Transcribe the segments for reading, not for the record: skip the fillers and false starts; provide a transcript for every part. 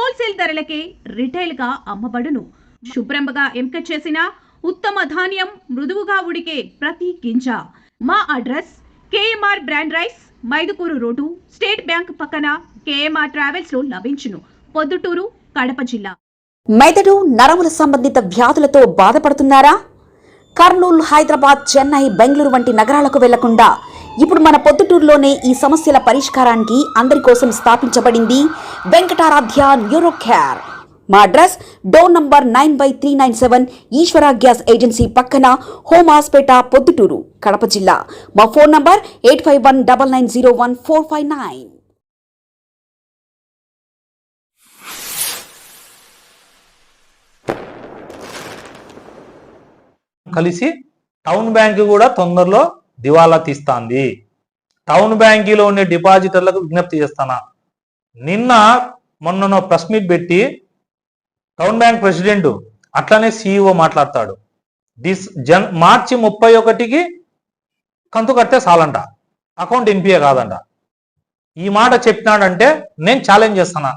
Wholesale ధరలకే retail గా అమ్మబడును. శుభ్రంగా ఎంపిక చేసిన ఉత్తమ ధాన్యం మృదువుగా ఉడికే ప్రతి గింజ. మా address KMR brand rice, Mydukur road, state bank పక్కన, కేఎంఆర్ ట్రావెల్స్ లో లభించును. పొద్దుటూరు, కడప జిల్లా. మెదడు నరముల సంబంధిత వ్యాధులతో బాధపడుతున్నారా? కర్నూలు, హైదరాబాద్, చెన్నై, బెంగళూరు వంటి నగరాలకు వెళ్లకుండా ఇప్పుడు మన పొద్దుటూరులోనే ఈ సమస్యల పరిష్కారానికి అందరి కోసం స్థాపించబడింది వెంకటారాధ్య న్యూరో కేర్. మా అడ్రస్ డోర్ నంబర్ 9/397 ఈశ్వర గ్యాస్ ఏజెన్సీ పక్కన, హోమాస్పేట, పొద్దుటూరు, కడప జిల్లా. మా ఫోన్ నంబర్ 8519901459. కలిసి టౌన్ బ్యాంకు కూడా తొందరలో దివాలా తీస్తాంది. టౌన్ బ్యాంకులో ఉండే డిపాజిటర్లకు విజ్ఞప్తి చేస్తానా, నిన్న మొన్న ప్రెస్ మీట్ పెట్టి టౌన్ బ్యాంక్ ప్రెసిడెంట్ అట్లనే సిఇఓ మాట్లాడతాడు. మార్చి 31కి కంతు కడితే చాలంట, అకౌంట్ ఎన్పిఏ కాదంట. ఈ మాట చెప్పినాడంటే నేను ఛాలెంజ్ చేస్తానా,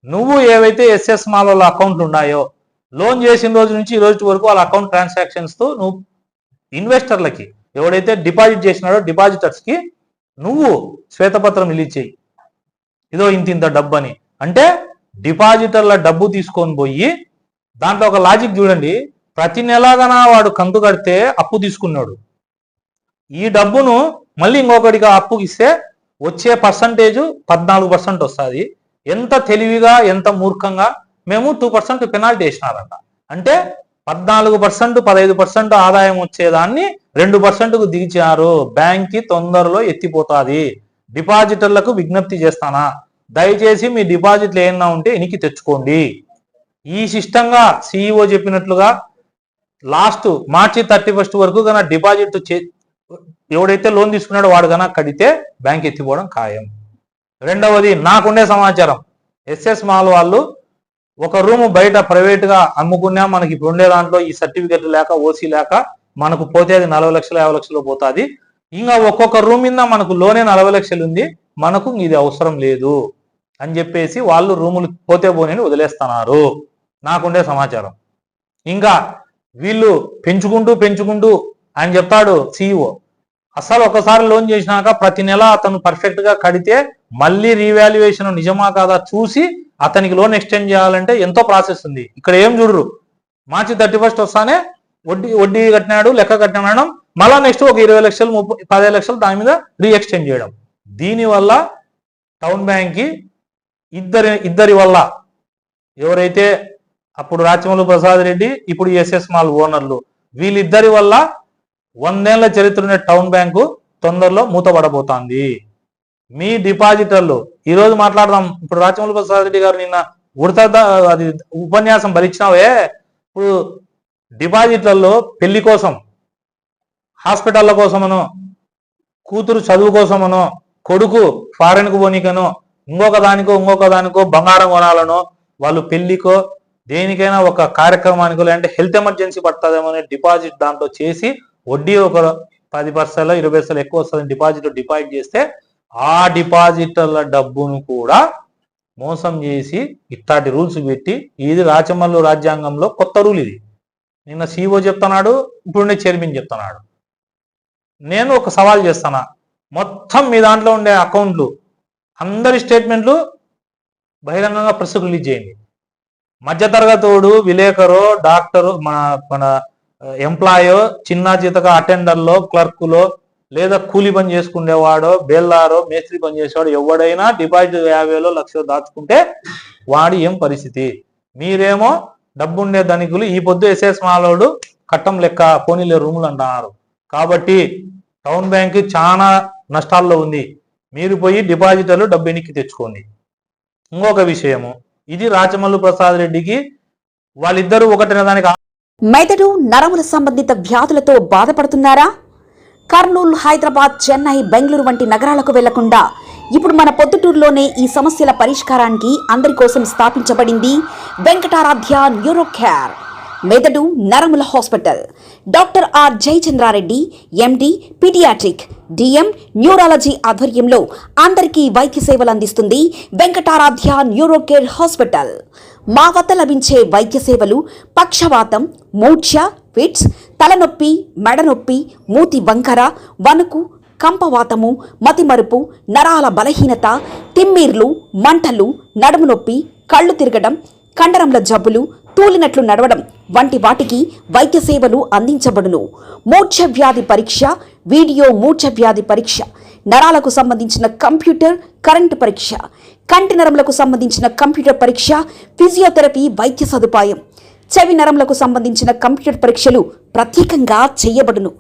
నువ్వు ఏవైతే ఎస్ఎస్ మాల్ అకౌంట్లు ఉన్నాయో లోన్ చేసిన రోజు నుంచి ఈ రోజు వరకు వాళ్ళ అకౌంట్ ట్రాన్సాక్షన్స్తో నువ్వు ఇన్వెస్టర్లకి ఎవడైతే డిపాజిట్ చేసినాడో డిపాజిటర్స్కి నువ్వు శ్వేతపత్రం రిలీజ్ చేయి, ఇదో ఇంత డబ్బు అని. అంటే డిపాజిటర్ల డబ్బు తీసుకొని పోయి దాంట్లో ఒక లాజిక్ చూడండి, ప్రతి నెలగానా వాడు కంతు కడితే అప్పు తీసుకున్నాడు, ఈ డబ్బును మళ్ళీ ఇంకొకటిగా అప్పుకి ఇస్తే వచ్చే పర్సంటేజ్ 14% వస్తుంది. ఎంత తెలివిగా ఎంత మూర్ఖంగా మేము 2% పెనాల్టీ వేసినారంట. అంటే 14% 15% ఆదాయం వచ్చేదాన్ని 2%కు దిగిచారు. బ్యాంక్కి తొందరలో ఎత్తిపోతుంది. డిపాజిటర్లకు విజ్ఞప్తి చేస్తానా, దయచేసి మీ డిపాజిట్లు ఏమన్నా ఉంటే ఎనికి తెచ్చుకోండి. ఈ సిస్టంగా సిఇఓ చెప్పినట్లుగా లాస్ట్ మార్చి 31 వరకు కన్నా డిపాజిట్ ఎవడైతే లోన్ తీసుకున్నాడో వాడు కన్నా కడితే బ్యాంక్ ఎత్తిపోవడం ఖాయం. రెండవది, నాకుండే సమాచారం, ఎస్ఎస్ మాల్ వాళ్ళు ఒక రూము బయట ప్రైవేట్గా అమ్ముకున్నా మనకి ఇప్పుడు ఉండే దాంట్లో ఈ సర్టిఫికెట్ లేక ఓసీ లేక మనకు పోతే అది 40 లక్షలు 50 లక్షలు పోతుంది. ఇంకా ఒక్కొక్క రూమ్ మీద మనకు లోనే 40 లక్షలు ఉంది, మనకు ఇది అవసరం లేదు అని చెప్పేసి వాళ్ళు రూములు పోతే పోనని వదిలేస్తున్నారు. నాకుండే సమాచారం. ఇంకా వీళ్ళు పెంచుకుంటూ అని చెప్తాడు సిఇఓ. అసలు ఒకసారి లోన్ చేసినాక ప్రతి నెల అతను పర్ఫెక్ట్ గా కడితే మళ్ళీ రీవాల్యుయేషన్ నిజమా కాదా చూసి అతనికి లోన్ ఎక్స్టెండ్ చేయాలంటే ఎంతో ప్రాసెస్ ఉంది. ఇక్కడ ఏం చూడరు, మార్చి 31 వస్తానే వడ్డీ కట్టినాడు, లెక్క కట్టినాడు, మళ్ళా నెక్స్ట్ ఒక 20 లక్షలు 15 లక్షలు దాని మీద రీ ఎక్స్టెండ్ చేయడం. దీనివల్ల టౌన్ బ్యాంక్కి ఇద్దరి వల్ల, ఎవరైతే అప్పుడు రాచమల్లు ప్రసాద్ రెడ్డి ఇప్పుడు ఎస్ఎస్ మాల్ ఓనర్లు, వీళ్ళిద్దరి వల్ల 100 ఏళ్ల చరిత్ర ఉన్న టౌన్ బ్యాంకు తొందరలో మూతపడబోతోంది. మీ డిపాజిటర్లు ఈరోజు మాట్లాడదాం. ఇప్పుడు రాచమల్లు ప్రసాద్ రెడ్డి గారు నిన్న అది ఉపన్యాసం భరించినావే, ఇప్పుడు డిపాజిట్లలో పెళ్లి కోసం, హాస్పిటల్ల కోసమనో, కూతురు చదువు కోసమనో, కొడుకు ఫారెన్కు పోనీకనో, ఇంకొక దానికో బంగారం కొనాలనో, వాళ్ళు పెళ్లికో దేనికైనా ఒక కార్యక్రమానికో లేదంటే హెల్త్ ఎమర్జెన్సీ పడుతుందేమో అనే డిపాజిట్ దాంట్లో చేసి వడ్డీ ఒక 10% 20% ఎక్కువ వస్తుందని డిపాజిట్ చేస్తే ఆ డిపాజిటర్ల డబ్బును కూడా మోసం చేసి ఇట్లాంటి రూల్స్ పెట్టి, ఇది రాచమల్లు రాజ్యాంగంలో కొత్త రూల్. ఇది నిన్న సిఇఓ చెప్తున్నాడు, ఇప్పుడుండే చైర్మన్ చెప్తున్నాడు. నేను ఒక సవాల్ చేస్తానా, మొత్తం మీ దాంట్లో ఉండే అకౌంట్లు అందరి స్టేట్మెంట్లు బహిరంగంగా ప్రెస్కు రిలీజ్ చేయండి. మధ్యతరగతోడు, విలేకరో, డాక్టరు, మన ఎంప్లాయో, చిన్న చితక అటెండర్లో, క్లర్కులో, లేదా కూలి పని చేసుకునేవాడో, బేల్దారో, మేస్త్రి పని చేసేవాడు ఎవడైనా డిపాజిట్ 50,000 1,00,000 దాచుకుంటే వాడి ఏం పరిస్థితి? మీరేమో డబ్బుండే ధనికులు, ఈ పొద్దు ఎస్ఎస్ మాలోడు కట్టం లెక్క పోనీలే రూములు అంటున్నారు. కాబట్టి టౌన్ బ్యాంక్ చాలా నష్టాల్లో ఉంది. మీరు పోయి డిపాజిటర్లు డబ్బు ఎన్నికి తెచ్చుకోండి. ఇంకొక విషయము, ఇది రాచమల్లు ప్రసాద్ రెడ్డికి వాళ్ళిద్దరూ ఒకటిన దానికి. మెదడు నరముల సంబంధిత వ్యాధులతో బాధపడుతున్నారా? కర్నూలు, హైదరాబాద్, చెన్నై, బెంగళూరు వంటి నగరాలకు వెళ్లకుండా ఇప్పుడు మన పొద్దుటూరులోనే ఈ సమస్యల పరిష్కారానికి అందరి కోసం స్థాపించబడింది వెంకటారాధ్య న్యూరో కేర్. మెదడు నరముల hospital, doctor R Jayachandra Reddy MD paediatric DM neurology ఆధ్వర్యంలో అందరికీ వైద్య సేవలు అందిస్తుంది వెంకటారాధ్య న్యూరోకేర్ హాస్పిటల్. మా వద్ద లభించే వైద్య సేవలు పక్షవాతం, మూర్ఛ, ఫిట్స్, తలనొప్పి, మెడనొప్పి, మూతి వంకర, వణుకు, కంపవాతము, మతిమరుపు, నరాల బలహీనత, తిమ్మిర్లు, మంటలు, నడుము నొప్పి, కళ్ళు తిరగడం, కండరంల జబ్బులు, తూలినట్లు నడవడం వంటి వాటికి వైద్య సేవలు అందించబడును. మూర్ఛ వ్యాధి పరీక్ష, వీడియో మూర్ఛ వ్యాధి పరీక్ష, నరాలకు సంబంధించిన కంప్యూటర్ కరెంటు పరీక్ష, కంటి నరములకు సంబంధించిన కంప్యూటర్ పరీక్ష, ఫిజియోథెరపీ వైద్య సదుపాయం, చెవి నరములకు సంబంధించిన కంప్యూటర్ పరీక్షలు ప్రత్యేకంగా చేయబడును.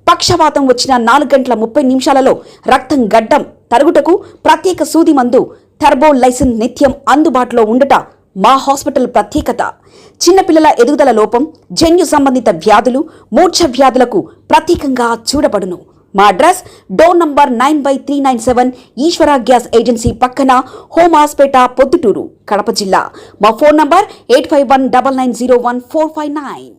పక్షవాతం వచ్చిన 4 గంటల 30 నిమిషాలలో రక్తం గడ్డం తరుగుటకు ప్రత్యేక సూది మందు థర్బోలైసిన్ నిత్యం అందుబాటులో ఉండట మా హాస్పిటల్ ప్రత్యేకత. చిన్నపిల్లల ఎదుగుదల లోపం, జన్యు సంబంధిత వ్యాధులు, మూర్ఛ వ్యాధులకు ప్రత్యేకంగా చూడబడును. మా అడ్రస్ డోర్ నంబర్ 9/397 ఈశ్వర గ్యాస్ ఏజెన్సీ పక్కన, హోమాస్పేట, పొద్దుటూరు, కడప జిల్లా. మా ఫోన్ నంబర్ 8519901459.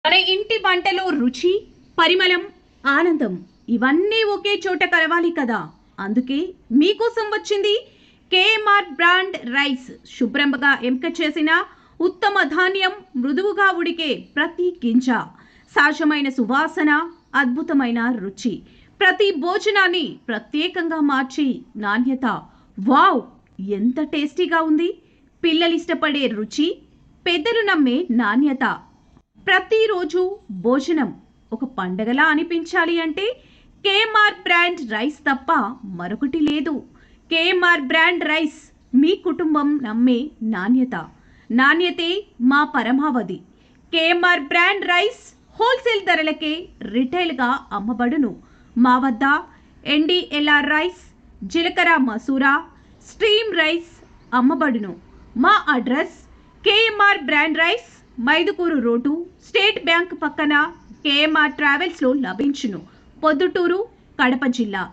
మన ఇంటి వంటలో రుచి, పరిమళం, ఆనందం ఇవన్నీ ఒకే చోట కలవాలి కదా. అందుకే మీకోసం వచ్చింది కేఎంఆర్ బ్రాండ్ రైస్. శుభ్రంగా ఎంపిక చేసిన ఉత్తమ ధాన్యం, మృదువుగా ఉడికే ప్రతి గింజ, సహజమైన సువాసన, అద్భుతమైన రుచి, ప్రతి భోజనాన్ని ప్రత్యేకంగా మార్చి నాణ్యత. వావ్, ఎంత టేస్టీగా ఉంది! పిల్లలు ఇష్టపడే రుచి, పెద్దలు నమ్మే నాణ్యత. ప్రతిరోజు భోజనం ఒక పండగలా అనిపించాలి అంటే కేఎంఆర్ బ్రాండ్ రైస్ తప్ప మరొకటి లేదు. కేఎంఆర్ బ్రాండ్ రైస్ మీ కుటుంబం నమ్మే నాణ్యత. నాణ్యతే మా పరమావధి. కేఎంఆర్ బ్రాండ్ రైస్ హోల్సేల్ ధరలకే రిటైల్గా అమ్మబడును. మా వద్ద NDLR రైస్, జీలకర్ర మసూరా, స్ట్రీమ్ రైస్ అమ్మబడును. మా address KMR brand rice, Mydukur road, state bank పక్కన, కేఎంఆర్ ట్రావెల్స్లో లభించును. పొద్దుటూరు, కడప జిల్లా.